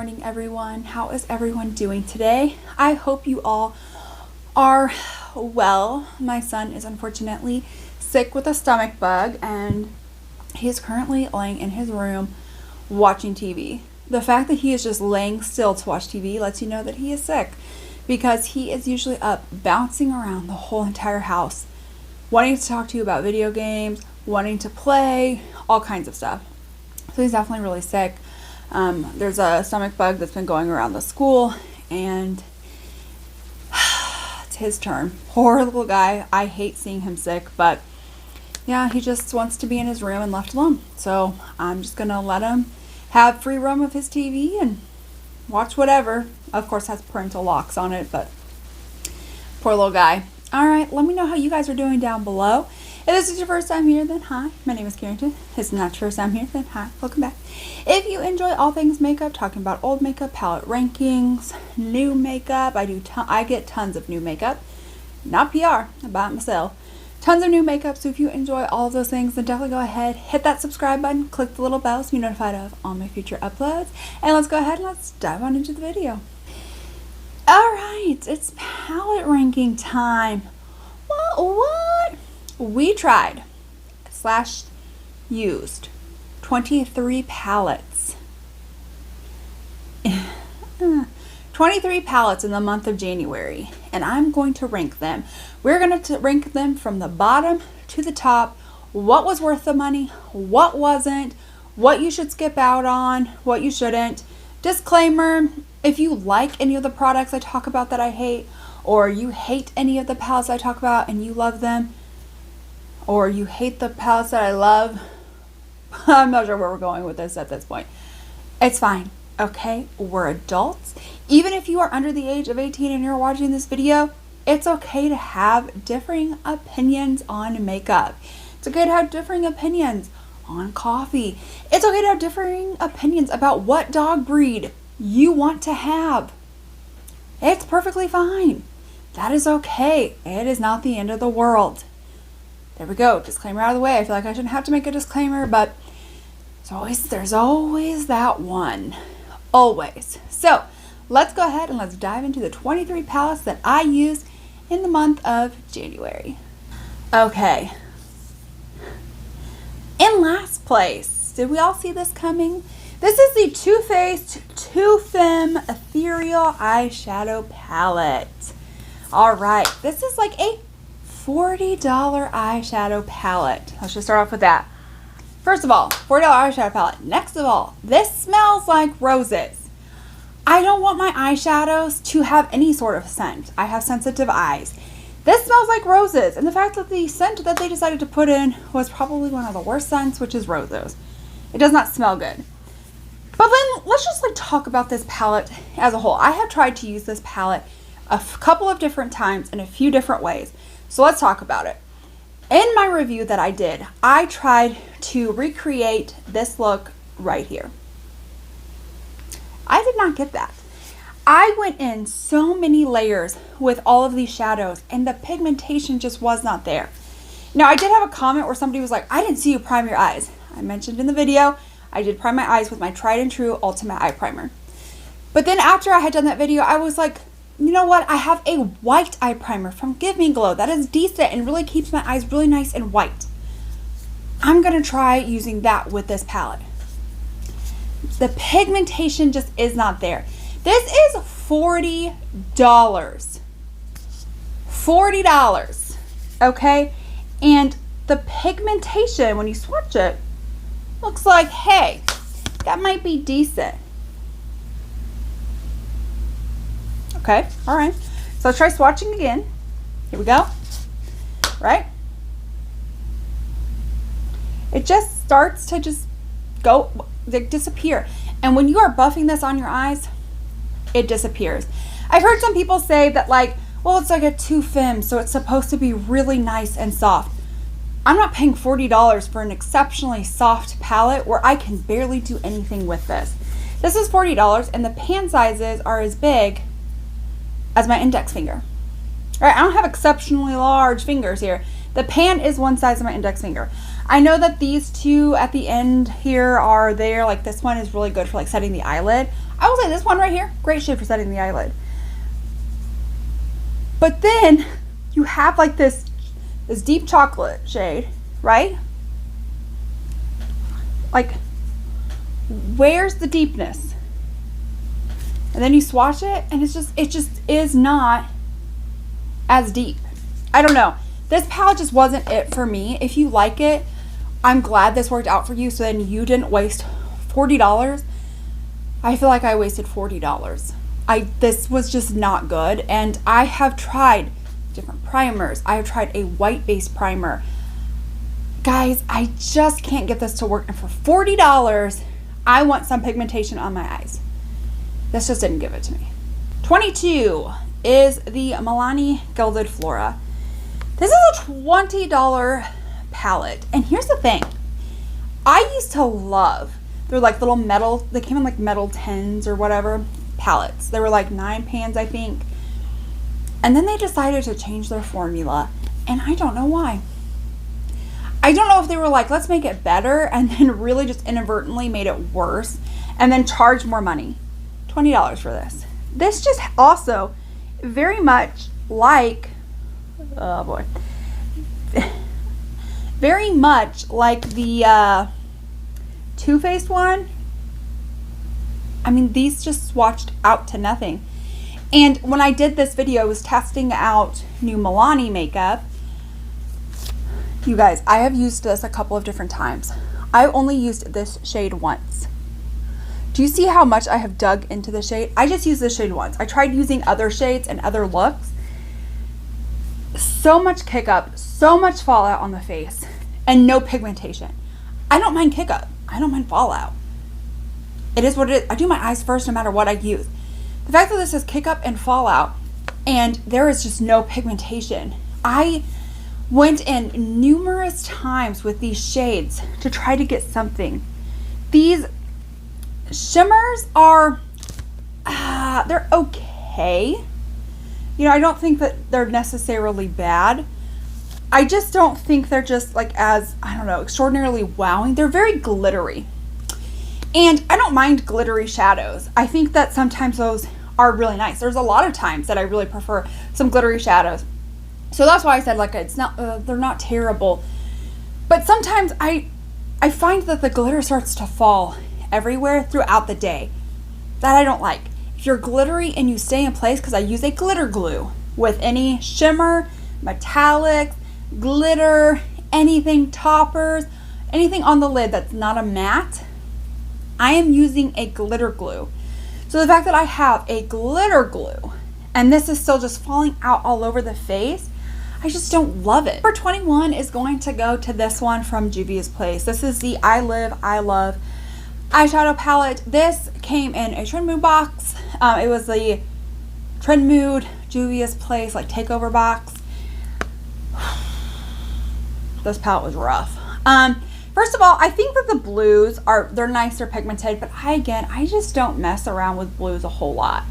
morning, everyone. How is everyone doing today? I hope you all are well. My son is unfortunately sick with a stomach bug, and he is currently laying in his room watching TV. The fact that he is just laying still to watch TV lets you know that he is sick, because he is usually up bouncing around the whole entire house, wanting to talk to you about video games, wanting to play, all kinds of stuff. So he's definitely really sick. There's a stomach bug that's been going around the school, and it's his turn. Poor little guy. I hate seeing him sick, but yeah, he just wants to be in his room and left alone. So I'm just going to let him have free roam of his TV and watch whatever. Of course, has parental locks on it, but poor little guy. All right, let me know how you guys are doing down below. If this is your first time here, then hi. My name is Carrington. If it's not your first time here, then hi. Welcome back. If you enjoy all things makeup, talking about old makeup, palette rankings, new makeup, I get tons of new makeup. Not PR, I buy it myself. Tons of new makeup, so if you enjoy all of those things, then definitely go ahead, hit that subscribe button, click the little bell so you're notified of all my future uploads. And let's go ahead and let's dive on into the video. Alright, it's palette ranking time. What? We tried / used 23 palettes. 23 palettes in the month of January, and I'm going to rank them. We're going to rank them from the bottom to the top. What was worth the money, what wasn't, what you should skip out on, what you shouldn't. Disclaimer, if you like any of the products I talk about that I hate, or you hate any of the palettes I talk about and you love them, or you hate the palettes that I love, I'm not sure where we're going with this at this point. It's fine, okay? We're adults. Even if you are under the age of 18 and you're watching this video, it's okay to have differing opinions on makeup. It's okay to have differing opinions on coffee. It's okay to have differing opinions about what dog breed you want to have. It's perfectly fine. That is okay. It is not the end of the world. There we go. Disclaimer out of the way. I feel like I shouldn't have to make a disclaimer, but there's always that one. Always. So let's go ahead and let's dive into the 23 palettes that I used in the month of January. Okay. In last place, did we all see this coming? This is the Too Faced Too Femme Ethereal Eyeshadow Palette. Alright, this is like a $40 eyeshadow palette. Let's just start off with that. First of all, $40 eyeshadow palette. Next of all, this smells like roses. I don't want my eyeshadows to have any sort of scent. I have sensitive eyes. This smells like roses, and the fact that the scent that they decided to put in was probably one of the worst scents, which is roses. It does not smell good. But then let's just talk about this palette as a whole. I have tried to use this palette a couple of different times in a few different ways. So let's talk about it. In my review that I did, I tried to recreate this look right here. I did not get that. I went in so many layers with all of these shadows, and the pigmentation just was not there. Now, I did have a comment where somebody was like, I didn't see you prime your eyes. I mentioned in the video, I did prime my eyes with my tried and true Ultimate Eye Primer. But then after I had done that video, I was like, you know what? I have a white eye primer from Give Me Glow that is decent and really keeps my eyes really nice and white. I'm going to try using that with this palette. The pigmentation just is not there. This is $40. $40. Okay? And the pigmentation, when you swatch it, looks like, hey, that might be decent. Okay, all right. So let's try swatching again. Here we go. Right? It just starts to disappear. And when you are buffing this on your eyes, it disappears. I've heard some people say that well, it's like a Too Femme, so it's supposed to be really nice and soft. I'm not paying $40 for an exceptionally soft palette where I can barely do anything with this. This is $40, and the pan sizes are as big as my index finger. All right, I don't have exceptionally large fingers here. The pan is one size of my index finger. I know that these two at the end here are there, like this one is really good for like setting the eyelid. I will say this one right here, great shade for setting the eyelid. But then you have like this deep chocolate shade, right? Like, where's the deepness? And then you swatch it and it just is not as deep. I don't know. This palette just wasn't it for me. If you like it, I'm glad this worked out for you, so then you didn't waste $40. I feel like I wasted $40. This was just not good, and I have tried different primers. I have tried a white base primer. Guys, I just can't get this to work, and for $40, I want some pigmentation on my eyes. This just didn't give it to me. 22 is the Milani Gilded Flora. This is a $20 palette, and here's the thing. I used to love, they're like little metal, they came in like metal tins or whatever, palettes. They were like 9 pans, I think. And then they decided to change their formula, and I don't know why. I don't know if they were like, let's make it better, and then really just inadvertently made it worse, and then charge more money. $20 for this. This just also very much like, oh boy, very much like the Too Faced one. I mean, these just swatched out to nothing. And when I did this video, I was testing out new Milani makeup. You guys, I have used this a couple of different times. I've only used this shade once. Do you see how much I have dug into the shade? I just used this shade once. I tried using other shades and other looks. So much kick up, so much fallout on the face, and no pigmentation. I don't mind kick up. I don't mind fallout. It is what it is. I do my eyes first no matter what I use. The fact that this is kick up and fallout, and there is just no pigmentation. I went in numerous times with these shades to try to get something. These shimmers are, they're okay. You know, I don't think that they're necessarily bad. I just don't think they're just like as, I don't know, extraordinarily wowing. They're very glittery. And I don't mind glittery shadows. I think that sometimes those are really nice. There's a lot of times that I really prefer some glittery shadows. So that's why I said like it's not, they're not terrible. But sometimes I find that the glitter starts to fall everywhere throughout the day. That I don't like. If you're glittery and you stay in place, because I use a glitter glue with any shimmer, metallics, glitter, anything, toppers, anything on the lid that's not a matte, I am using a glitter glue. So the fact that I have a glitter glue and this is still just falling out all over the face, I just don't love it. Number 21 is going to go to this one from Juvia's Place. This is the I Live, I Love eyeshadow palette. This came in a Trend Mood box. It was the Trend Mood Juvia's Place like takeover box. This palette was rough. First of all, I think that the blues they're nicer pigmented, but I just don't mess around with blues a whole lot.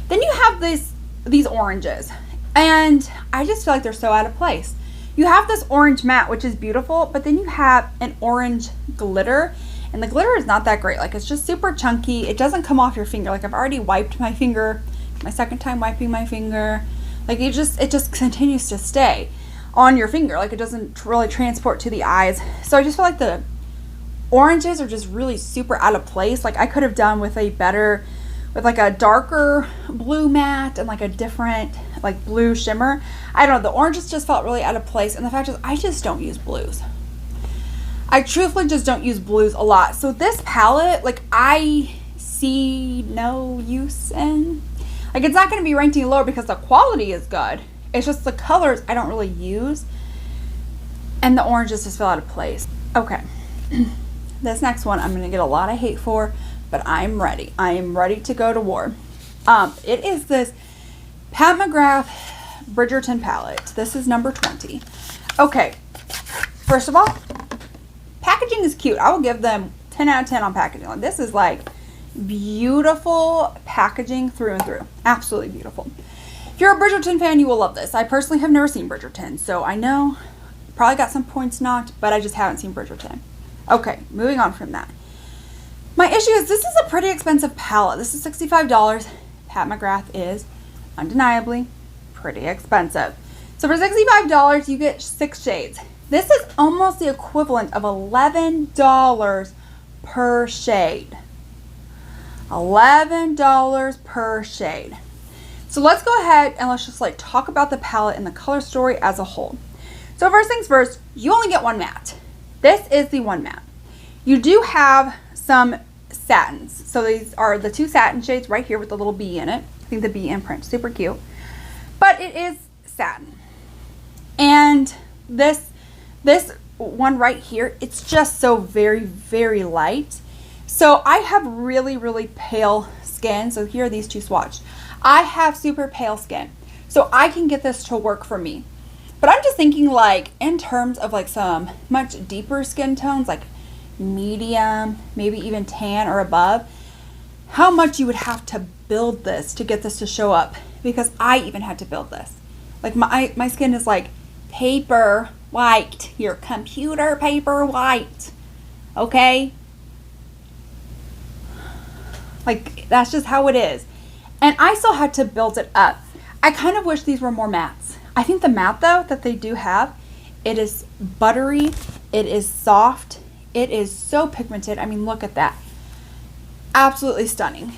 Then you have these oranges, and I just feel like they're so out of place. You have this orange matte, which is beautiful, but then you have an orange glitter, and the glitter is not that great. Like, it's just super chunky. It doesn't come off your finger. Like, I've already wiped my finger, my second time wiping my finger. Like, it just continues to stay on your finger. Like, it doesn't really transport to the eyes. So I just feel like the oranges are just really super out of place. Like, I could have done with like a darker blue matte and like a different like blue shimmer. I don't know, the oranges just felt really out of place, and the fact is I just don't use blues. I truthfully just don't use blues a lot. So this palette, like, I see no use in. Like, it's not going to be ranked any lower because the quality is good. It's just the colors I don't really use, and the oranges just fell out of place. Okay, this next one I'm going to get a lot of hate for, but I'm ready. I am ready to go to war. It is this Pat McGrath Bridgerton palette. This is number 20. Okay, first of all, packaging is cute. I will give them 10 out of 10 on packaging. Like, this is like beautiful packaging through and through. Absolutely beautiful. If you're a Bridgerton fan, you will love this. I personally have never seen Bridgerton, so I know probably got some points knocked, but I just haven't seen Bridgerton. Okay, moving on from that. My issue is this is a pretty expensive palette. This is $65. Pat McGrath is undeniably pretty expensive. So for $65, you get 6 shades. This is almost the equivalent of $11 per shade. $11 per shade. So let's go ahead and let's just like talk about the palette and the color story as a whole. So first things first, you only get one matte. This is the one matte. You do have some satins. So these are the 2 satin shades right here with the little bee in it. I think the bee imprint, super cute. But it is satin. And this one right here, it's just so very, very light. So I have really, really pale skin. So here are these 2 swatched. I have super pale skin. So I can get this to work for me. But I'm just thinking like in terms of like some much deeper skin tones, like medium, maybe even tan or above, how much you would have to build this to get this to show up, because I even had to build this. Like my skin is like paper white, your computer paper white, okay? Like that's just how it is. And I still had to build it up. I kind of wish these were more mattes. I think the matte though that they do have, it is buttery, it is soft, it is so pigmented. I mean, look at that. Absolutely stunning.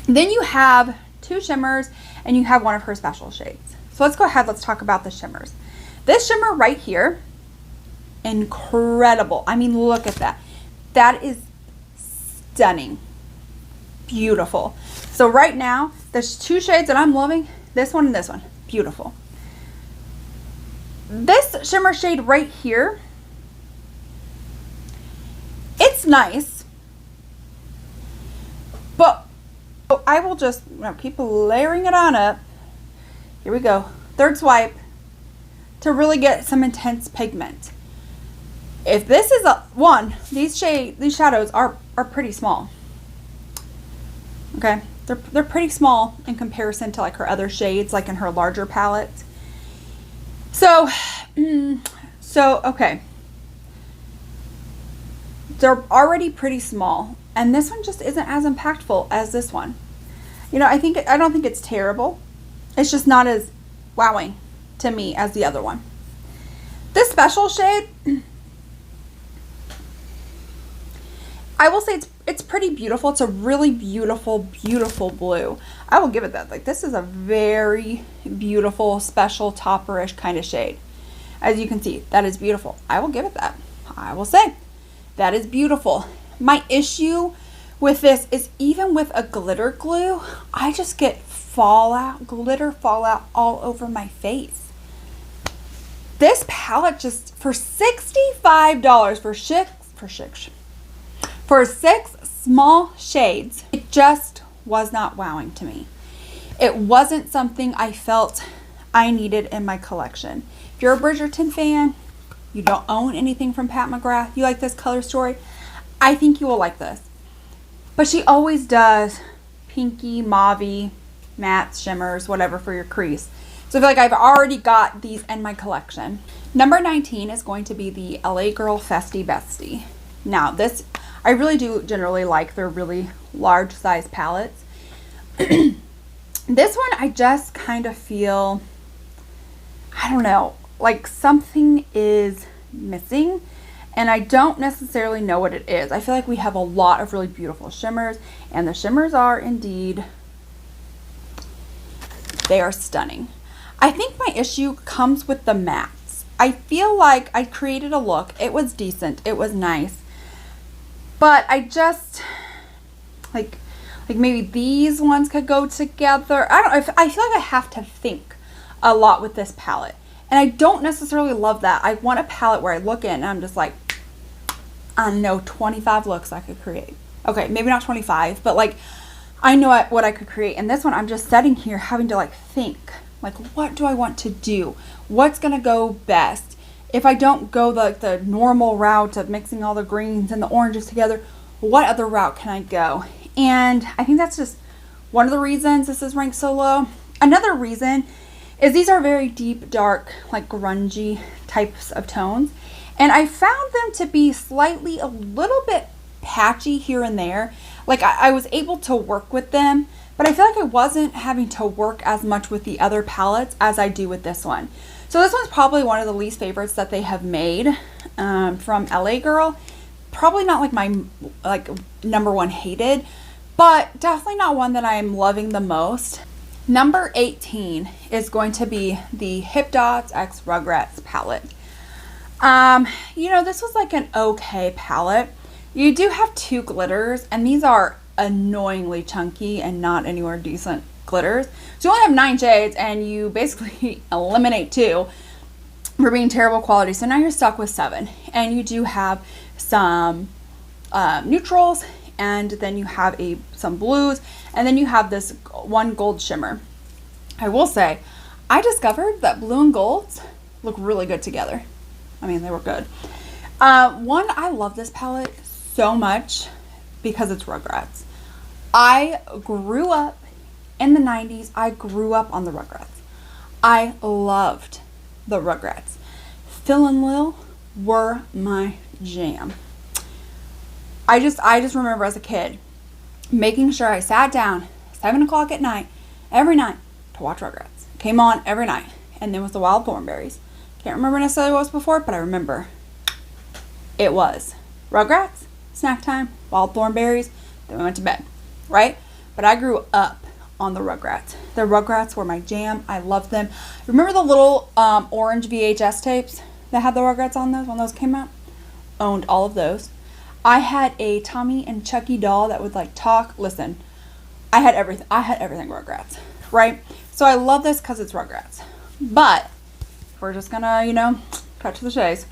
Then you have 2 shimmers and you have one of her special shades. So let's go ahead, let's talk about the shimmers. This shimmer right here, incredible. I mean, look at that. That is stunning. Beautiful. So right now, there's 2 shades that I'm loving. This one and this one. Beautiful. This shimmer shade right here, it's nice, but I will just keep layering it on up. Here we go. 3rd swipe to really get some intense pigment. If this is these shadows are pretty small. Okay, they're pretty small in comparison to like her other shades, like in her larger palette. So okay, they're already pretty small, and this one just isn't as impactful as this one. You know, I don't think it's terrible. It's just not as wowing to me as the other one. This special shade, I will say it's pretty beautiful. It's a really beautiful, beautiful blue. I will give it that. Like, this is a very beautiful, special topperish kind of shade. As you can see, that is beautiful. I will give it that. I will say that is beautiful. My issue with this is even with a glitter glue, I just get glitter fallout all over my face. This palette just for $65 for 6 small shades, it just was not wowing to me. It wasn't something I felt I needed in my collection. If you're a Bridgerton fan, you don't own anything from Pat McGrath, you like this color story, I think you will like this. But she always does pinky, mauvey, mattes, shimmers, whatever for your crease. So I feel like I've already got these in my collection. Number 19 is going to be the LA Girl Festy Bestie. Now this, I really do generally like their really large size palettes. This one I just kind of feel, I don't know, like something is missing, and I don't necessarily know what it is. I feel like we have a lot of really beautiful shimmers, and the shimmers are indeed, they are stunning. I think my issue comes with the mattes. I feel like I created a look. It was decent. It was nice. But I just, like maybe these ones could go together. I don't know. I feel like I have to think a lot with this palette. And I don't necessarily love that. I want a palette where I look in and I'm just like, I know 25 looks I could create. Okay, maybe not 25, but like I know what I could create. And this one, I'm just sitting here having to like think, like, what do I want to do? What's gonna go best? If I don't go the normal route of mixing all the greens and the oranges together, what other route can I go? And I think that's just one of the reasons this is ranked so low. Another reason is these are very deep, dark, like grungy types of tones. And I found them to be slightly a little bit patchy here and there. Like I was able to work with them, but I feel like I wasn't having to work as much with the other palettes as I do with this one. So this one's probably one of the least favorites that they have made from LA Girl. Probably not like my number one hated, but definitely not one that I'm loving the most. Number 18 is going to be the Hip Dots X Rugrats palette. You know, this was like an okay palette. You do have 2 glitters, and these are annoyingly chunky and not anywhere decent glitters. So you only have 9 shades, and you basically eliminate 2 for being terrible quality. So now you're stuck with 7, and you do have some neutrals, and then you have some blues, and then you have this one gold shimmer. I will say, I discovered that blue and golds look really good together. I mean, they were good. One, I love this palette so much because it's Rugrats. I grew up in the 90s. I grew up on the Rugrats. I loved the Rugrats. Phil and Lil were my jam. I just remember as a kid making sure I sat down 7 o'clock at night every night to watch Rugrats. Came on every night. And then with the Wild Thornberries. Can't remember necessarily what was before, but I remember it was Rugrats, snack time, Wild Thornberries, then we went to bed, right? But I grew up on the Rugrats. The Rugrats were my jam. I loved them. Remember the little orange VHS tapes that had the Rugrats on those when those came out? Owned all of those. I had a Tommy and Chucky doll that would like talk. Listen, I had everything. I had everything Rugrats, right? So I love this because it's Rugrats. But we're just gonna, you know, cut to the chase.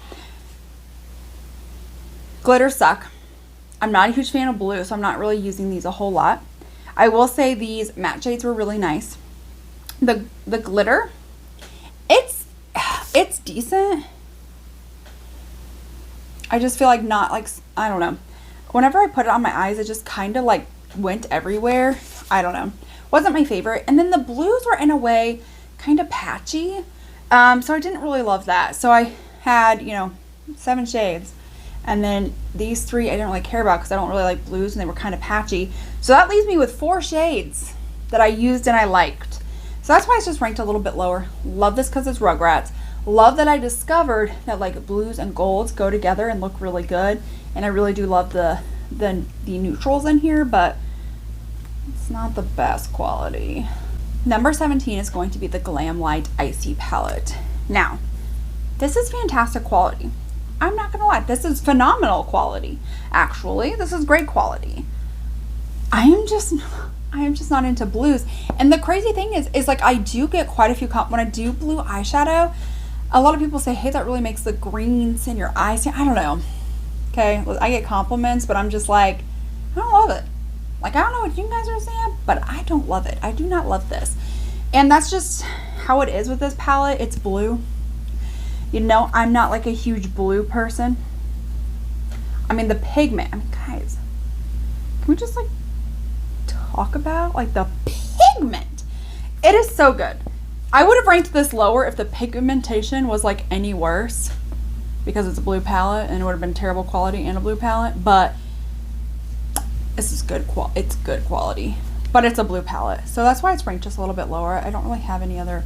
Glitters suck. I'm not a huge fan of blue, so I'm not really using these a whole lot. I will say these matte shades were really nice. The glitter, it's decent. I just feel like not like, I don't know. Whenever I put it on my eyes, it just kind of like went everywhere. I don't know. Wasn't my favorite. And then the blues were in a way kind of patchy. So I didn't really love that. So I had, you know, 7 shades. And then these 3 I didn't really care about because I don't really like blues and they were kind of patchy. So that leaves me with 4 shades that I used and I liked. So that's why it's just ranked a little bit lower. Love this because it's Rugrats. Love that I discovered that like blues and golds go together and look really good. And I really do love the neutrals in here, but it's not the best quality. Number 17 is going to be the Glam Light Icy palette. Now, this is fantastic quality. I'm not gonna lie, this is phenomenal quality. Actually, this is great quality. I am just not into blues. And the crazy thing is like I do get quite a few when I do blue eyeshadow, a lot of people say, hey, that really makes the greens in your eyes. I don't know. Okay, I get compliments, but I'm just like, I don't love it. Like, I don't know what you guys are saying, but I don't love it. I do not love this. And that's just how it is with this palette. It's blue. You know, I'm not like a huge blue person. I mean, the pigment. I mean, guys, can we just like talk about like the pigment? It is so good. I would have ranked this lower if the pigmentation was like any worse because it's a blue palette and it would have been terrible quality and a blue palette, but this is good it's good quality, but it's a blue palette. So that's why it's ranked just a little bit lower. I don't really have any other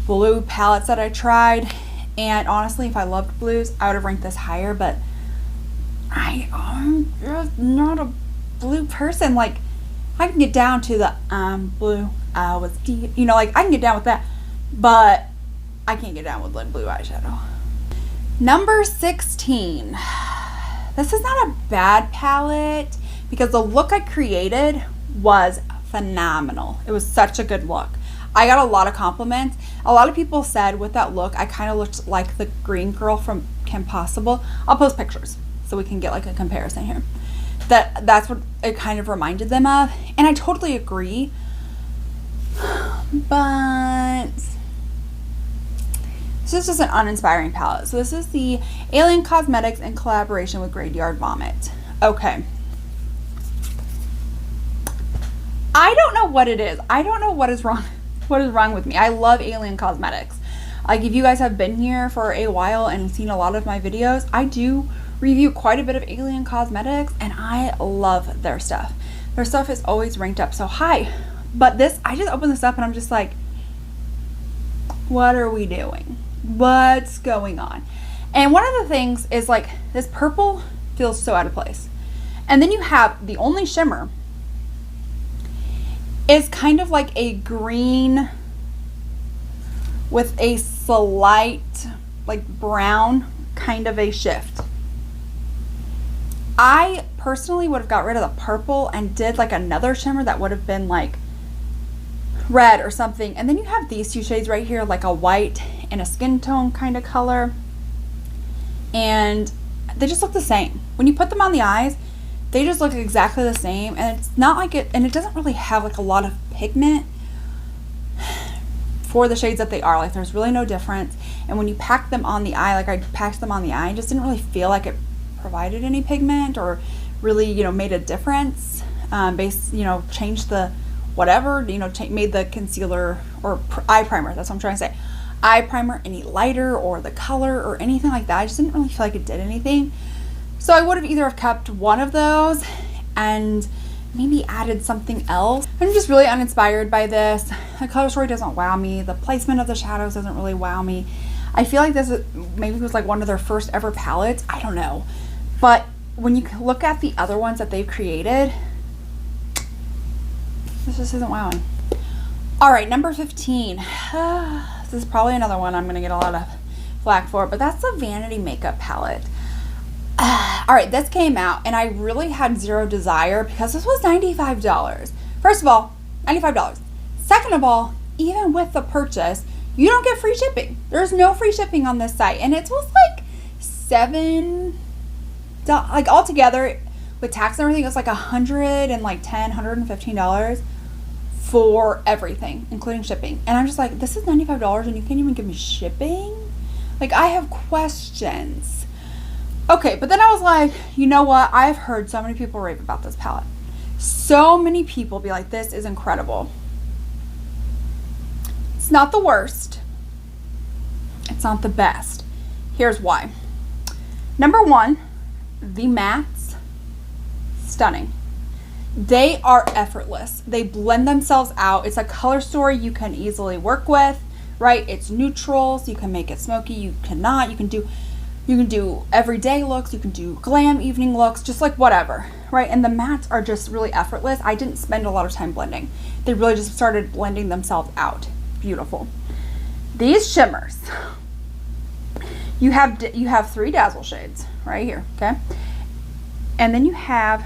blue palettes that I tried. And honestly, if I loved blues, I would have ranked this higher, but I'm just not a blue person. Like, I can get down to the blue, you know, like I can get down with that, but I can't get down with like blue eyeshadow. Number 16. This is not a bad palette because the look I created was phenomenal. It was such a good look. I got a lot of compliments. A lot of people said with that look, I kind of looked like the green girl from Kim Possible. I'll post pictures so we can get like a comparison here. That's what it kind of reminded them of. And I totally agree. But this is just an uninspiring palette. So this is the Alien Cosmetics in collaboration with Graveyard Vomit. Okay. I don't know what it is. I don't know what is wrong. What is wrong with me? I love Alien Cosmetics. Like, if you guys have been here for a while and seen a lot of my videos, I do review quite a bit of Alien Cosmetics, and I love their stuff. Their stuff is always ranked up so high. But this, I just opened this up and I'm just like, what are we doing? What's going on? And one of the things is like, this purple feels so out of place. And then you have the only shimmer is kind of like a green with a slight like brown kind of a shift. I personally would have got rid of the purple and did like another shimmer that would have been like red or something. And then you have these two shades right here, like a white and a skin tone kind of color. And they just look the same. When you put them on the eyes, they just look exactly the same. And it's not like it, and it doesn't really have like a lot of pigment for the shades that they are. Like there's really no difference. And when you pack them on the eye, like I packed them on the eye, it just didn't really feel like it provided any pigment or really, you know, made a difference. Changed the whatever, made the concealer or eye primer, that's what I'm trying to say, eye primer any lighter or the color or anything like that. I just didn't really feel like it did anything. So I would have either have kept one of those and maybe added something else. I'm just really uninspired by this. The color story doesn't wow me. The placement of the shadows doesn't really wow me. I feel like this maybe was like one of their first ever palettes. I don't know. But when you look at the other ones that they've created, this just isn't wowing. All right, number 15. This is probably another one I'm gonna get a lot of flack for, but that's the Vanity makeup palette. All right, this came out and I really had zero desire because this was $95. First of all, $95. Second of all, even with the purchase, you don't get free shipping. There's no free shipping on this site. And it was like $7, like altogether with tax and everything, it was like $115 for everything, including shipping. And I'm just like, this is $95 and you can't even give me shipping? Like, I have questions. Okay, but then I was like, you know what? I've heard so many people rave about this palette. So many people be like, this is incredible. It's not the worst. It's not the best. Here's why. Number one, the mattes, stunning. They are effortless. They blend themselves out. It's a color story you can easily work with, right? It's neutrals. You can make it smoky. You cannot. You can do everyday looks. You can do glam evening looks, just like whatever, right? And the mattes are just really effortless. I didn't spend a lot of time blending. They really just started blending themselves out. Beautiful. These shimmers, you have 3 dazzle shades right here, okay? And then you have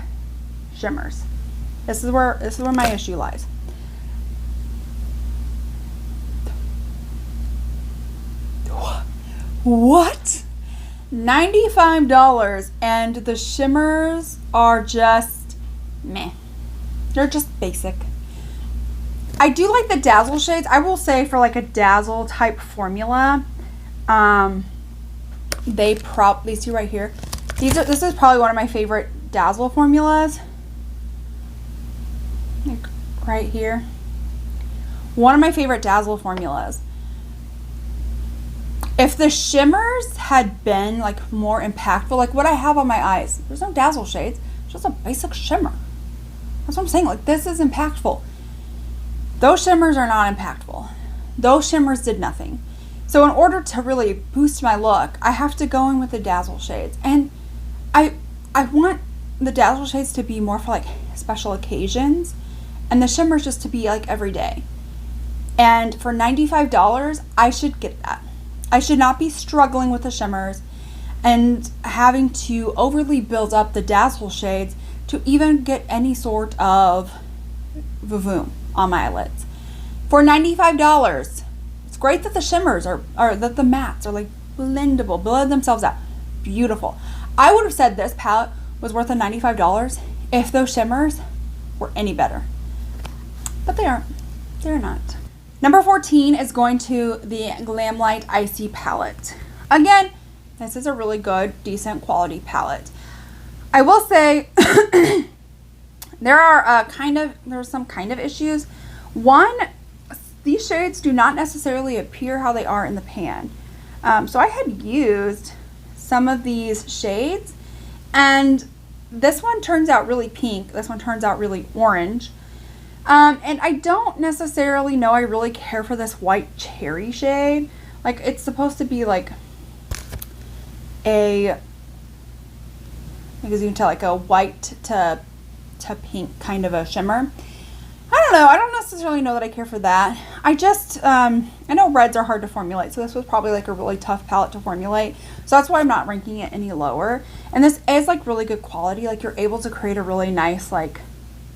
shimmers. This is where my issue lies. What? $95 and the shimmers are just meh. They're just basic. I do like the dazzle shades. I will say for like a dazzle type formula, these two right here, this is probably one of my favorite dazzle formulas. Like right here. One of my favorite dazzle formulas. If the shimmers had been like more impactful, like what I have on my eyes, there's no dazzle shades, it's just a basic shimmer. That's what I'm saying, like this is impactful. Those shimmers are not impactful. Those shimmers did nothing. So in order to really boost my look, I have to go in with the dazzle shades. And I want the dazzle shades to be more for like special occasions and the shimmers just to be like every day. And for $95, I should get that. I should not be struggling with the shimmers and having to overly build up the dazzle shades to even get any sort of vavoom on my eyelids. For $95, it's great that the shimmers are that the mattes are like blendable, blend themselves out. Beautiful. I would have said this palette was worth the $95 if those shimmers were any better. But they aren't. They're not. Number 14 is going to the Glamlight Icy palette. Again, this is a really good, decent quality palette. I will say there are some kind of issues. One, these shades do not necessarily appear how they are in the pan. So I had used some of these shades And this one turns out really pink. This one turns out really orange. And I don't necessarily know I really care for this white cherry shade. Like, it's supposed to be like because you can tell, like a white to pink kind of a shimmer. I don't know. I don't necessarily know that I care for that. I just, I know reds are hard to formulate, so this was probably like a really tough palette to formulate. So that's why I'm not ranking it any lower. And this is like really good quality. Like, you're able to create a really nice, like,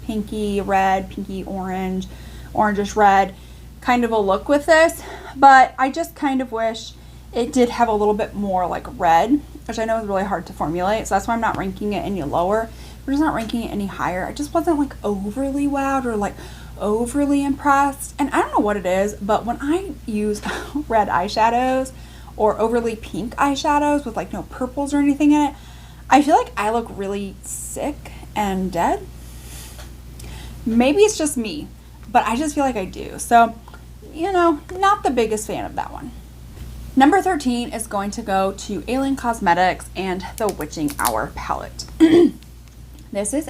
pinky red, pinky orange, orangish red kind of a look with this. But I just kind of wish it did have a little bit more like red, which I know is really hard to formulate. So that's why I'm not ranking it any lower. We're just not ranking it any higher. I just wasn't like overly wowed or like overly impressed. And I don't know what it is, but when I use red eyeshadows or overly pink eyeshadows with like no purples or anything in it, I feel like I look really sick and dead. Maybe it's just me, but I just feel like I do. So, you know, not the biggest fan of that one. Number 13 is going to go to Alien Cosmetics and the Witching Hour palette. This is,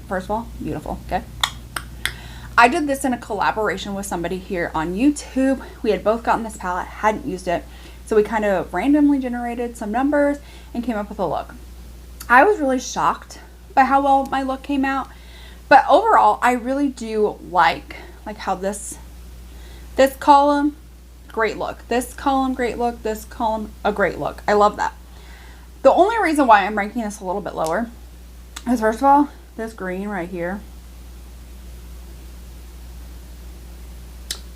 first of all, beautiful, okay? I did this in a collaboration with somebody here on YouTube. We had both gotten this palette, hadn't used it, so we kind of randomly generated some numbers and came up with a look. I was really shocked by how well my look came out, but overall, I really do like how this column, great look. This column, great look. This column, a great look. I love that. The only reason why I'm ranking this a little bit lower is, first of all, this green right here.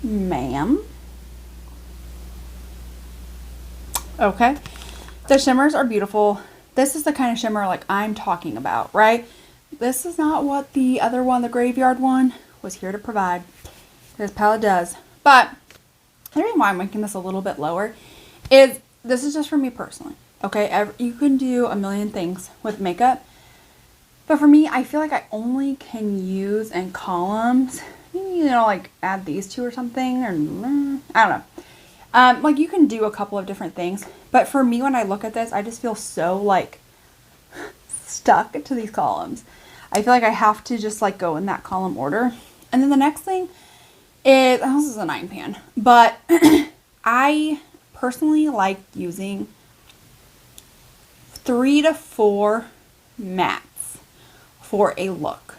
Ma'am. Okay. The shimmers are beautiful. This is the kind of shimmer like I'm talking about, right? This is not what the other one, the graveyard one, was here to provide. This palette does. But the reason why I'm ranking this a little bit lower is this is just for me personally. Okay, you can do a million things with makeup. But for me, I feel like I only can use in columns, you know, like add these two or something, or I don't know. Like, you can do a couple of different things. But for me, when I look at this, I just feel so like stuck to these columns. I feel like I have to just like go in that column order. And then the next thing is, oh, this is a 9 pan, but I personally like using 3 to 4 mattes for a look,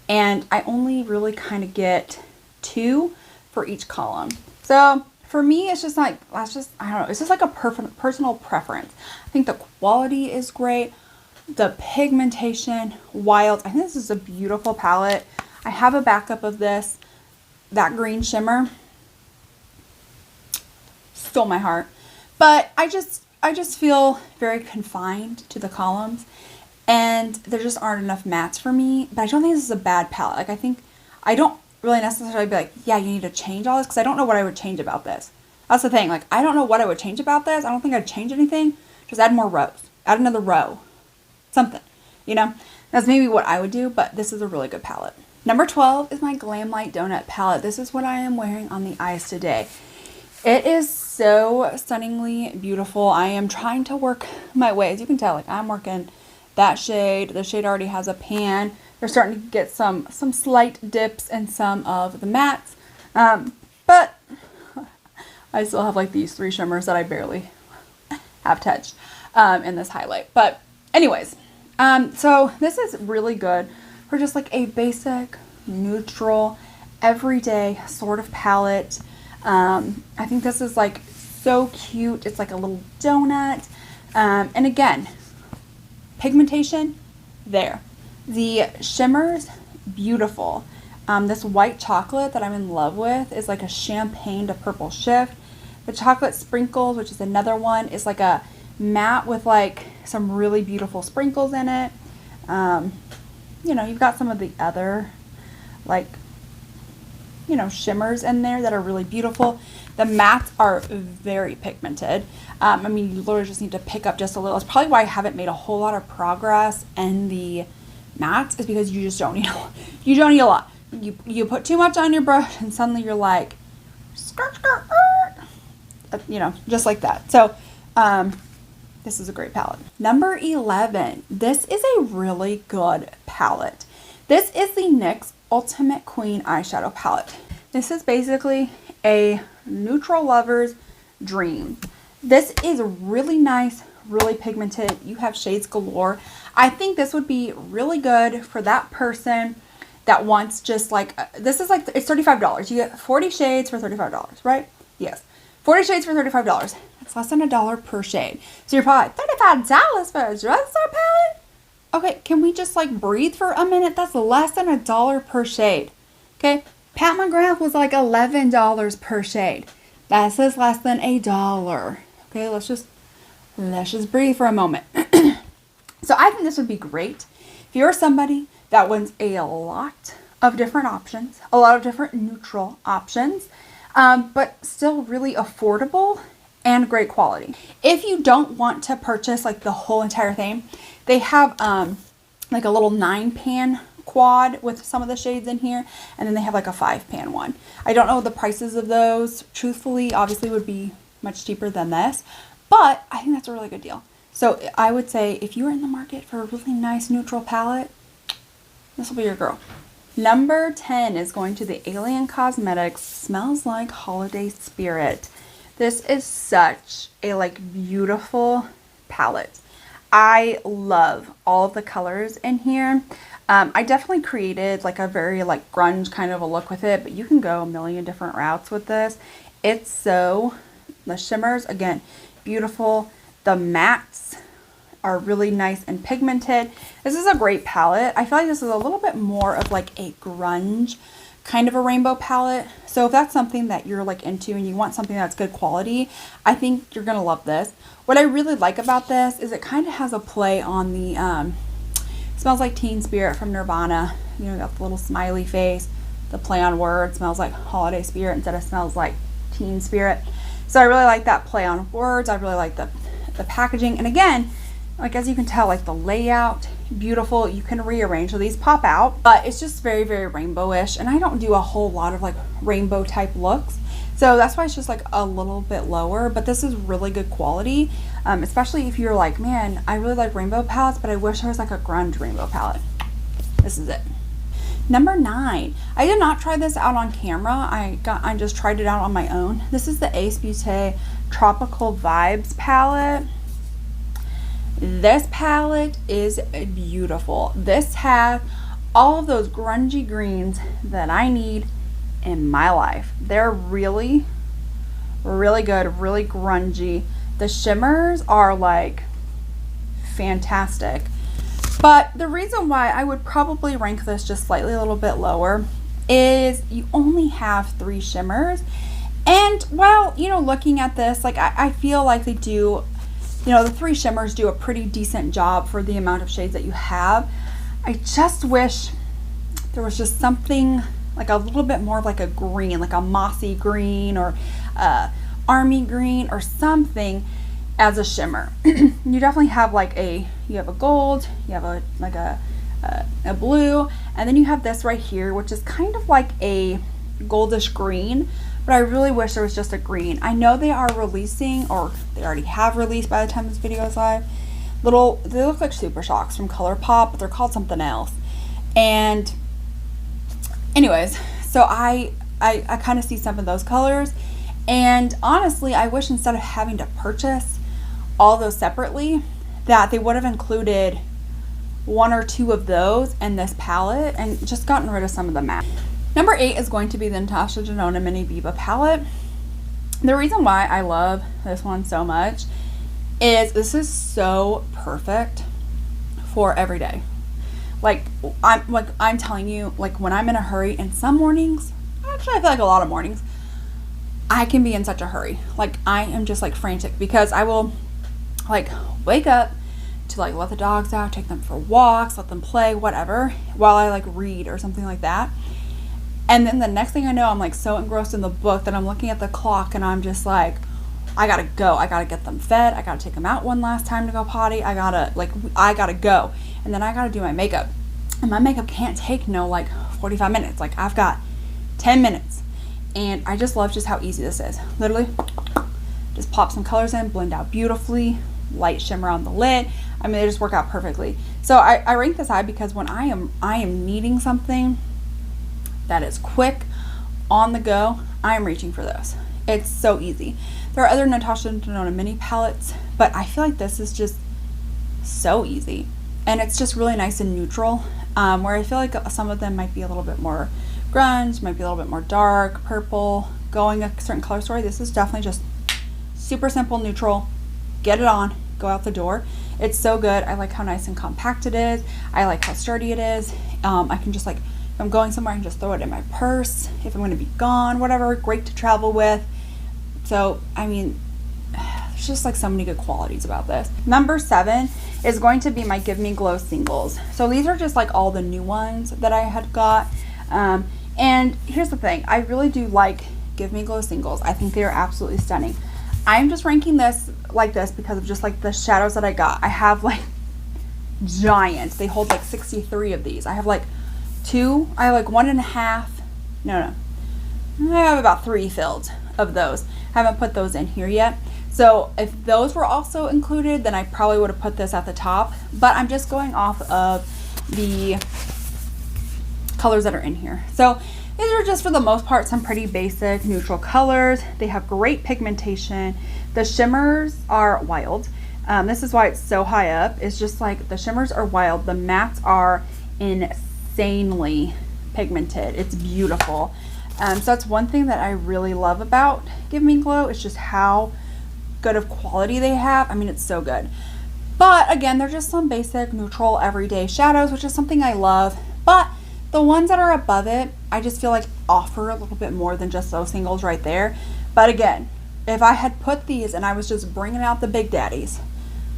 and I only really kind of get 2 for each column. So for me, it's just like, that's just, I don't know, it's just like a personal preference. I think the quality is great, the pigmentation, wild. I think this is a beautiful palette. I have a backup of this. That green shimmer stole my heart, but I just feel very confined to the columns, and there just aren't enough mattes for me. But I don't think this is a bad palette. Like, I don't really necessarily be like, yeah, you need to change all this, because I don't know what I would change about this. That's the thing. Like, I don't know what I would change about this. I don't think I'd change anything. Just add more rows. Add another row. Something. You know? That's maybe what I would do, but this is a really good palette. Number 12 is my Glam Light Donut palette. This is what I am wearing on the eyes today. It is so stunningly beautiful. I am trying to work my way. As you can tell, like, I'm working that shade. The shade already has a pan. They're starting to get some slight dips in some of the mattes. But I still have like these 3 shimmers that I barely have touched in this highlight. But anyways, so this is really good for just like a basic, neutral, everyday sort of palette. I think this is like so cute. It's like a little donut. And again, pigmentation, there. The shimmers, beautiful. This white chocolate that I'm in love with is like a champagne to purple shift. The chocolate sprinkles, which is another one, is like a matte with like some really beautiful sprinkles in it. You know, you've got some of the other like, you know, shimmers in there that are really beautiful. The mattes are very pigmented. I mean, you literally just need to pick up just a little. It's probably why I haven't made a whole lot of progress in the mattes, is because you just don't need you don't need a lot. You put too much on your brush and suddenly you're like, skirt, skirt, you know, just like that. So This is a great palette. Number 11. This is a really good palette. This is the NYX Ultimate Queen Eyeshadow Palette. This is basically a neutral lover's dream. This is really nice, really pigmented. You have shades galore. I think this would be really good for that person that wants just like, this is like, it's $35. You get 40 shades for $35, right? Yes. 40 shades for $35. It's less than $1 per shade. So you're probably like, $35 for a drugstore palette? Okay, can we just like breathe for a minute? That's less than $1 per shade. Okay, Pat McGrath was like $11 per shade. That says less than $1. Okay, let's just breathe for a moment. So I think this would be great if you're somebody that wants a lot of different options, a lot of different neutral options, but still really affordable and great quality. If you don't want to purchase like the whole entire thing, they have like a little 9-pan quad with some of the shades in here, and then they have like a 5-pan one. I don't know the prices of those, truthfully. Obviously would be much cheaper than this, but I think that's a really good deal. So I would say if you're in the market for a really nice neutral palette, this will be your girl. Number 10 is going to the Alien Cosmetics Smells Like Holiday Spirit. This is such a like beautiful palette. I love all of the colors in here. I definitely created like a very like grunge kind of a look with it, but you can go a million different routes with this. It's so, the shimmers, again, beautiful. The mattes are really nice and pigmented. This is a great palette. I feel like this is a little bit more of like a grunge kind of a rainbow palette. So if that's something that you're like into and you want something that's good quality, I think you're gonna love this. What I really like about this is it kind of has a play on the Smells Like Teen Spirit from Nirvana. You know, got the little smiley face, the play on words, smells like holiday spirit instead of smells like teen spirit. So I really like that play on words. I really like the packaging. And again, like as you can tell, like the layout, beautiful. You can rearrange, so these pop out, but it's just very, very rainbowish. And I don't do a whole lot of like rainbow type looks. So that's why it's just like a little bit lower, but this is really good quality. Especially if you're like, man, I really like rainbow palettes, but I wish there was like a grunge rainbow palette. This is it. Number 9. I did not try this out on camera. I just tried it out on my own. This is the Ace Beauté Tropical Vibes palette. This palette is beautiful. This has all of those grungy greens that I need in my life. They're really, really good, really grungy. The shimmers are like fantastic. But the reason why I would probably rank this just slightly a little bit lower is you only have 3 shimmers. And while, you know, looking at this, like I feel like they do, you know, the 3 shimmers do a pretty decent job for the amount of shades that you have. I just wish there was just something like a little bit more of like a green, like a mossy green or army green or something as a shimmer. You definitely have like you have a gold, you have a like a blue, and then you have this right here, which is kind of like a goldish green, but I really wish there was just a green. I know they are releasing, or they already have released by the time this video is live, they look like Super Shocks from ColourPop, but they're called something else. And anyways, so I kind of see some of those colors, and honestly, I wish instead of having to purchase all those separately, that they would have included 1 or 2 of those in this palette and just gotten rid of some of the matte. Number 8 is going to be the Natasha Denona Mini Biba palette. The reason why I love this one so much is this is so perfect for every day. I'm telling you, like when I'm in a hurry, and some mornings, actually I feel like a lot of mornings, I can be in such a hurry. Like I am just like frantic because I will like wake up to like let the dogs out, take them for walks, let them play, whatever, while I like read or something like that. And then the next thing I know, I'm like so engrossed in the book that I'm looking at the clock and I'm just like, I gotta go. I gotta get them fed. I gotta take them out one last time to go potty. I gotta go. And then I gotta do my makeup. And my makeup can't take no like 45 minutes. Like I've got 10 minutes. And I just love just how easy this is. Literally, just pop some colors in, blend out beautifully. light shimmer on the lid. I mean, they just work out perfectly. So I rank this high because when I am needing something that is quick, on the go, I am reaching for this. It's so easy. There are other Natasha and Denona mini palettes, but I feel like this is just so easy. And it's just really nice and neutral, where I feel like some of them might be a little bit more grunge, might be a little bit more dark, purple, going a certain color story. This is definitely just super simple, neutral. Get it on, go out the door. It's so good. I like how nice and compact it is. I like how sturdy it is. I can just, like, if I'm going somewhere, I can just throw it in my purse. If I'm going to be gone, whatever, great to travel with. So, I mean, there's just like so many good qualities about this. Number 7 is going to be my Give Me Glow singles. So these are just like all the new ones that I had got. And here's the thing, I really do like Give Me Glow singles. I think they are absolutely stunning. I'm just ranking this like this because of just like the shadows that I got. I have like giant. They hold like 63 of these. I have like 2. I have like 1.5. No. I have about 3 filled of those. I haven't put those in here yet. So if those were also included, then I probably would have put this at the top. But I'm just going off of the colors that are in here. So these are just for the most part some pretty basic neutral colors. They have great pigmentation. The shimmers are wild. This is why it's so high up. It's just like the shimmers are wild. The mattes are insanely pigmented. It's beautiful. So that's one thing that I really love about Give Me Glow. It's just how good of quality they have. I mean, it's so good. But again, they're just some basic neutral everyday shadows, which is something I love. But the ones that are above it, I just feel like offer a little bit more than just those singles right there. But again, if I had put these and I was just bringing out the big daddies,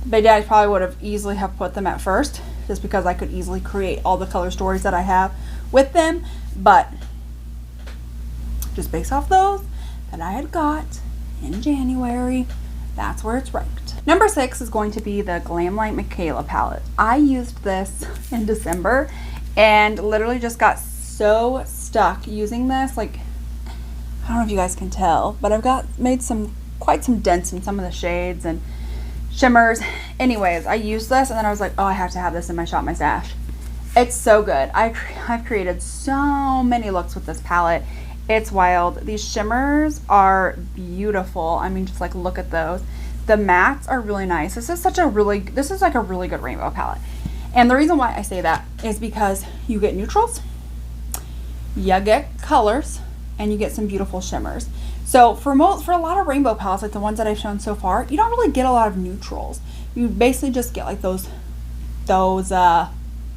probably would have easily have put them at first, just because I could easily create all the color stories that I have with them. But just based off those that I had got in January, that's where it's ranked. Number 6 is going to be the Glamlight Michaela palette. I used this in December and literally just got so stuck using this. Like, I don't know if you guys can tell, but I've made quite some dents in some of the shades and shimmers. Anyways, I used this and then I was like, oh, I have to have this in my Shop My Stash. It's so good. I've created so many looks with this palette. It's wild. These shimmers are beautiful. I mean, just like look at those. The mattes are really nice. This is like a really good rainbow palette. And the reason why I say that is because you get neutrals, you get colors, and you get some beautiful shimmers. So for a lot of rainbow palettes, like the ones that I've shown so far, you don't really get a lot of neutrals. You basically just get like those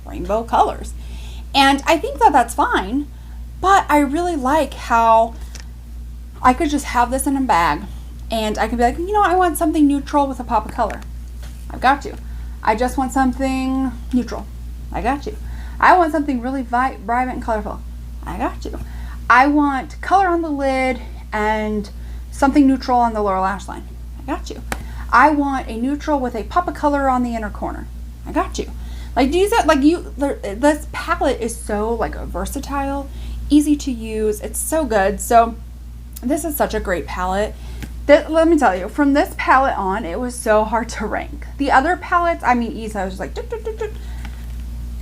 rainbow colors. And I think that that's fine, but I really like how I could just have this in a bag and I can be like, you know, I want something neutral with a pop of color. I've got you. I just want something neutral. I got you. I want something really vibrant and colorful. I got you. I want color on the lid and something neutral on the lower lash line. I got you. I want a neutral with a pop of color on the inner corner. I got you. Like this palette is so like versatile, easy to use. It's so good. So this is such a great palette. Let me tell you, from this palette on, it was so hard to rank. The other palettes, I mean, easy. I was just like,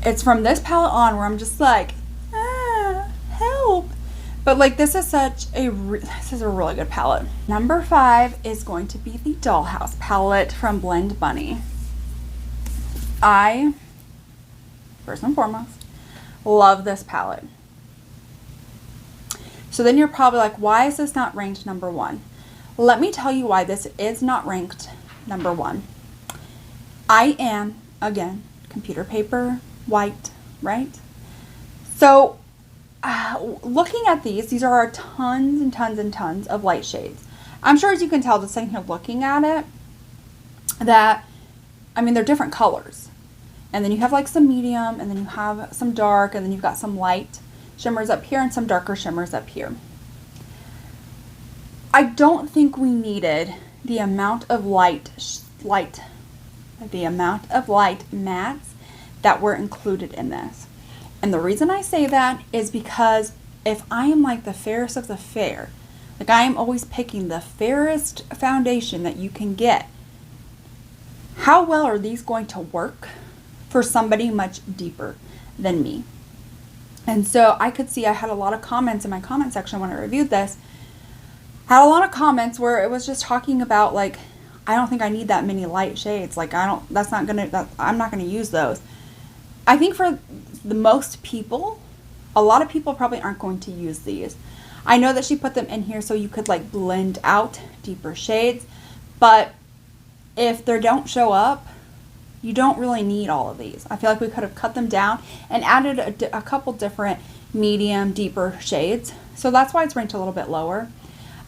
it's from this palette on where I'm just like, help. But like, this is a really good palette. Number 5 is going to be the Dollhouse palette from Blend Bunny. I, first and foremost, love this palette. So then you're probably like, why is this not ranked number 1? Let me tell you why this is not ranked number 1. I am, again, computer paper, white, right? So looking at these are tons and tons and tons of light shades. I'm sure as you can tell just sitting here looking at it that, I mean, they're different colors. And then you have like some medium, and then you have some dark, and then you've got some light shimmers up here and some darker shimmers up here. I don't think we needed the amount of light mattes that were included in this. And the reason I say that is because if I am like the fairest of the fair, like I am always picking the fairest foundation that you can get, how well are these going to work for somebody much deeper than me? And so I could see I had a lot of comments in my comment section when I reviewed this. Had a lot of comments where it was just talking about like, I don't think I need that many light shades. Like I'm not gonna use those. I think for the most people, a lot of people probably aren't going to use these. I know that she put them in here so you could like blend out deeper shades, but if they don't show up, you don't really need all of these. I feel like we could have cut them down and added a couple different medium, deeper shades. So that's why it's ranked a little bit lower.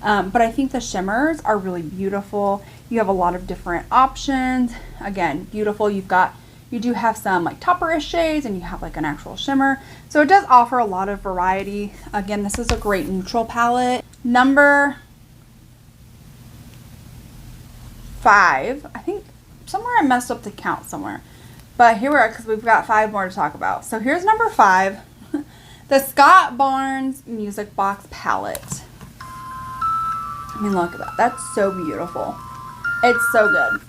But I think the shimmers are really beautiful. You have a lot of different options. Again, beautiful. You do have some like topper-ish shades, and you have like an actual shimmer. So it does offer a lot of variety. Again, this is a great neutral palette. Number 5, I think somewhere I messed up the count somewhere. But here we are, because we've got 5 more to talk about. So here's number 5, the Scott Barnes Music Box Palette. I mean, look at that. That's so beautiful. It's so good.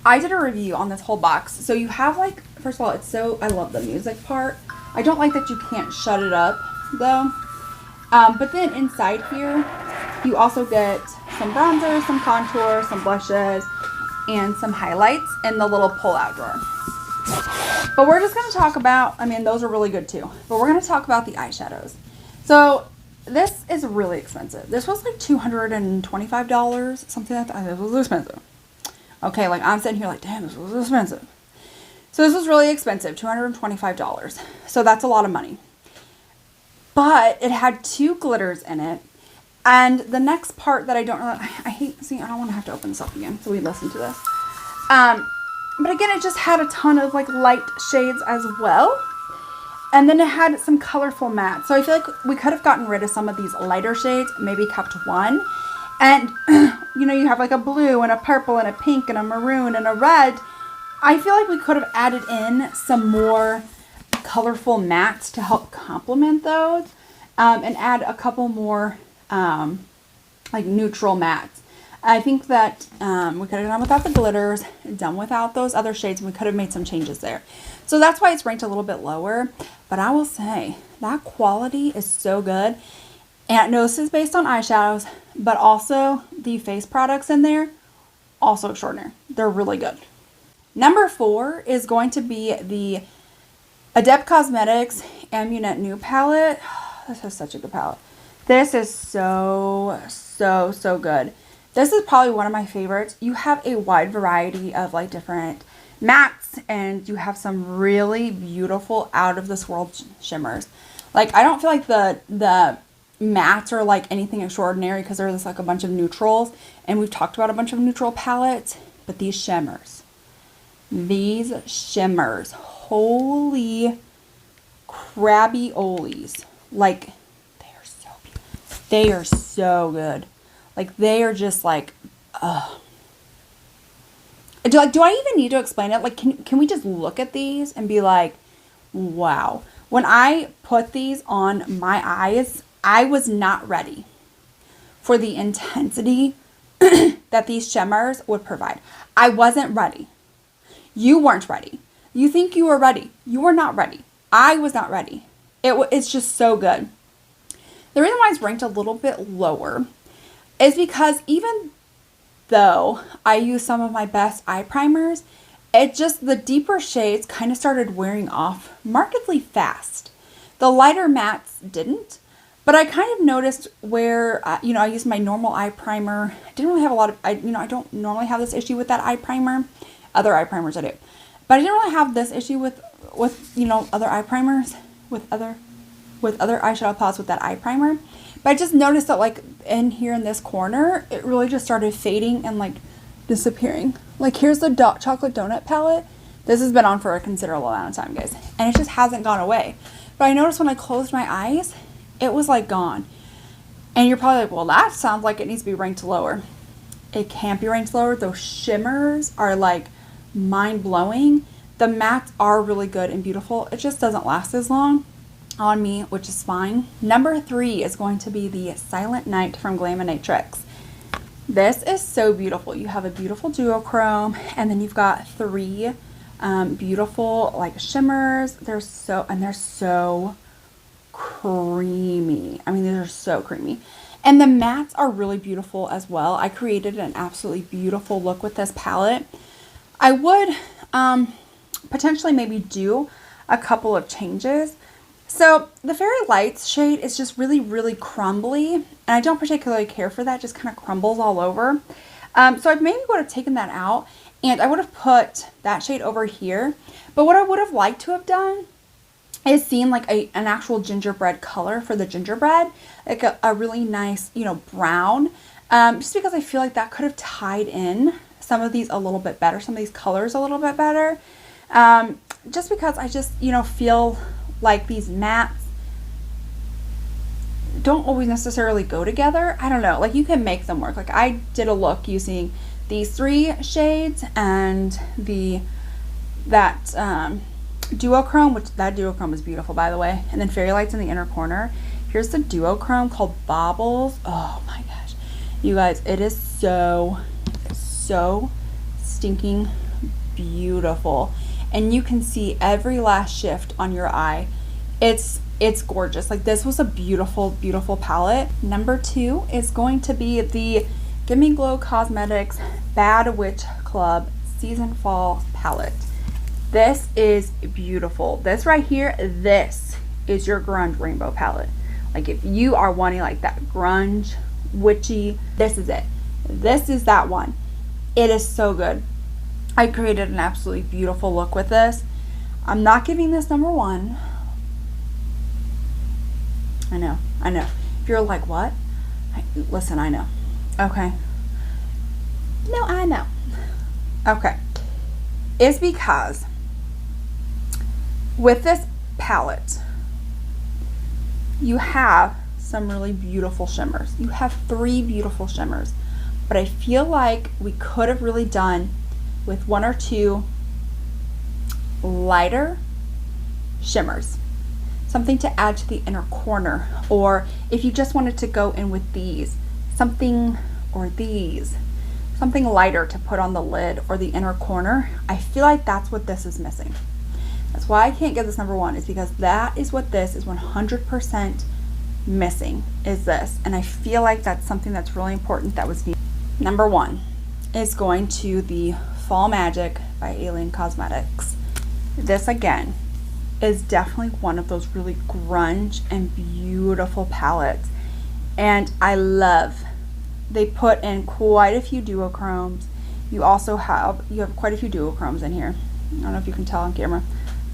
I did a review on this whole box. So you have like, first of all, I love the music part. I don't like that you can't shut it up though. But then inside here, you also get some bronzer, some contour, some blushes, and some highlights in the little pull-out drawer. But we're just going to talk about, I mean, those are really good too. But we're going to talk about the eyeshadows. So this is really expensive. This was like $225, something like that. This was expensive. Okay, like I'm sitting here like, damn, this was expensive. So this was really expensive, $225. So that's a lot of money. But it had 2 glitters in it. And the next part that I don't really, I hate, see, I don't want to have to open this up again. So we listen to this. But again, it just had a ton of like light shades as well. And then it had some colorful mattes. So I feel like we could have gotten rid of some of these lighter shades, maybe kept one. And, you know, you have like a blue and a purple and a pink and a maroon and a red. I feel like we could have added in some more colorful mattes to help complement those. And add a couple more like neutral mattes. I think that we could have done without the glitters, done without those other shades, and we could have made some changes there. So that's why it's ranked a little bit lower. But I will say that quality is so good. And no, this is based on eyeshadows, but also the face products in there, also extraordinary. They're really good. Number 4 is going to be the Adept Cosmetics Amunet Nude Palette. This is such a good palette. This is so good. This is probably one of my favorites. You have a wide variety of like different mattes, and you have some really beautiful out of this world shimmers. Like I don't feel like the mattes are like anything extraordinary because there's like a bunch of neutrals, and we've talked about a bunch of neutral palettes, but these shimmers, holy crabby olies, like they are so good. Like they are just like, do I even need to explain it? Like, can we just look at these and be like, wow. When I put these on my eyes, I was not ready for the intensity that these shimmers would provide. I wasn't ready. You weren't ready. You think you were ready. You were not ready. I was not ready. It's just so good. The reason why it's ranked a little bit lower is because even though I use some of my best eye primers, the deeper shades kind of started wearing off markedly fast. The lighter mattes didn't, but I kind of noticed where, I used my normal eye primer. I didn't really have a lot of, I don't normally have this issue with that eye primer. Other eye primers I do. But I didn't really have this issue with other eye primers, with other eyeshadow palettes with that eye primer. But I just noticed that like in here in this corner, it really just started fading and like disappearing. Like here's the chocolate donut palette. This has been on for a considerable amount of time, guys. And it just hasn't gone away. But I noticed when I closed my eyes, it was like gone. And you're probably like, well, that sounds like it needs to be ranked lower. It can't be ranked lower. Those shimmers are like mind-blowing. The mattes are really good and beautiful. It just doesn't last as long on me, which is fine. Number 3 is going to be the Silent Night from Glaminatrix. This is so beautiful. You have a beautiful duochrome, and then you've got 3 beautiful like shimmers. They're so creamy. I mean, these are so creamy. And the mattes are really beautiful as well. I created an absolutely beautiful look with this palette. I would potentially maybe do a couple of changes. So the Fairy Lights shade is just really, really crumbly, and I don't particularly care for that. It just kind of crumbles all over. So I maybe would have taken that out, and I would have put that shade over here. But what I would have liked to have done is seen like an actual gingerbread color for the gingerbread, like a really nice, you know, brown, just because I feel like that could have tied in some of these a little bit better, some of these colors a little bit better. Just because I just, you know, feel like these mattes don't always necessarily go together. I don't know, like you can make them work. Like I did a look using these 3 shades and that duochrome, which that duochrome is beautiful, by the way, and then Fairy Lights in the inner corner. Here's the duochrome called Baubles. Oh my gosh, you guys, it is so stinking beautiful, and you can see every last shift on your eye. It's gorgeous. Like this was a beautiful palette. Number 2 is going to be the Gimme Glow Cosmetics Bad Witch Club Season Fall palette. This is beautiful. This right here, this is your grunge rainbow palette. Like if you are wanting like that grunge witchy, this is it. This is that one. It is so good. I created an absolutely beautiful look with this. I'm not giving this number 1. I know. If you're like, what? Listen, I know. Okay. No, I know. Okay. It's because with this palette, you have some really beautiful shimmers. You have 3 beautiful shimmers, but I feel like we could have really done with 1 or 2 lighter shimmers, something to add to the inner corner, or if you just wanted to go in with these, something lighter to put on the lid or the inner corner. I feel like that's what this is missing. That's why I can't give this number 1, is because that is what this is 100% missing, is this. And I feel like that's something that's really important that was needed. Number 1 is going to the Fall Magic by Alien Cosmetics. This again is definitely one of those really grunge and beautiful palettes, and I love they put in quite a few duochromes. You have quite a few duochromes in here. I don't know if you can tell on camera.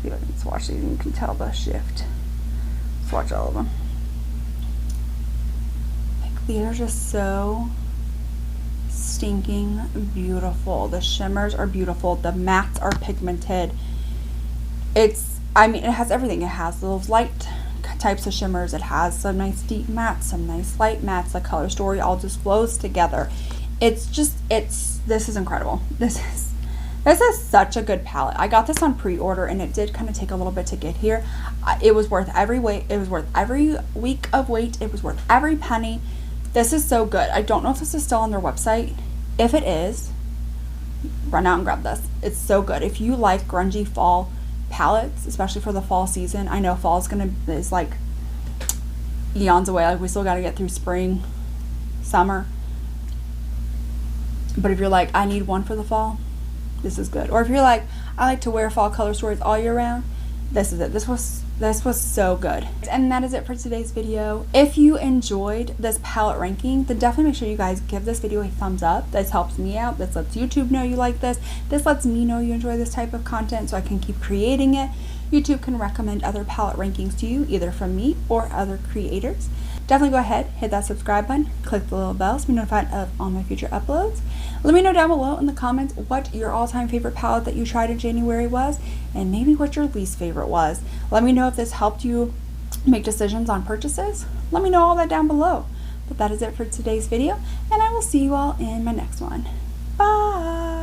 See if I can swatch these and you can tell the shift. Swatch all of them. Like, these are just so stinking beautiful. The shimmers are beautiful. The mattes are pigmented. It has everything. It has those light types of shimmers. It has some nice deep mattes, some nice light mattes. The color story all just flows together. This is incredible. This is such a good palette. I got this on pre-order and it did kind of take a little bit to get here. It was worth every wait. It was worth every week of wait. It was worth every penny. This is so good. I don't know if this is still on their website. If it is, run out and grab this. It's so good. If you like grungy fall palettes, especially for the fall season. I know fall is like eons away. Like we still got to get through spring, summer. But if you're like, I need one for the fall, this is good. Or if you're like, I like to wear fall color stories all year round, this is it. This was so good. And that is it for today's video. If you enjoyed this palette ranking, then definitely make sure you guys give this video a thumbs up. This helps me out. This lets YouTube know you like this. This lets me know you enjoy this type of content so I can keep creating it. YouTube can recommend other palette rankings to you, either from me or other creators. Definitely go ahead, hit that subscribe button, click the little bell to be notified of all my future uploads. Let me know down below in the comments what your all-time favorite palette that you tried in January was, and maybe what your least favorite was. Let me know if this helped you make decisions on purchases. Let me know all that down below. But that is it for today's video, and I will see you all in my next one. Bye!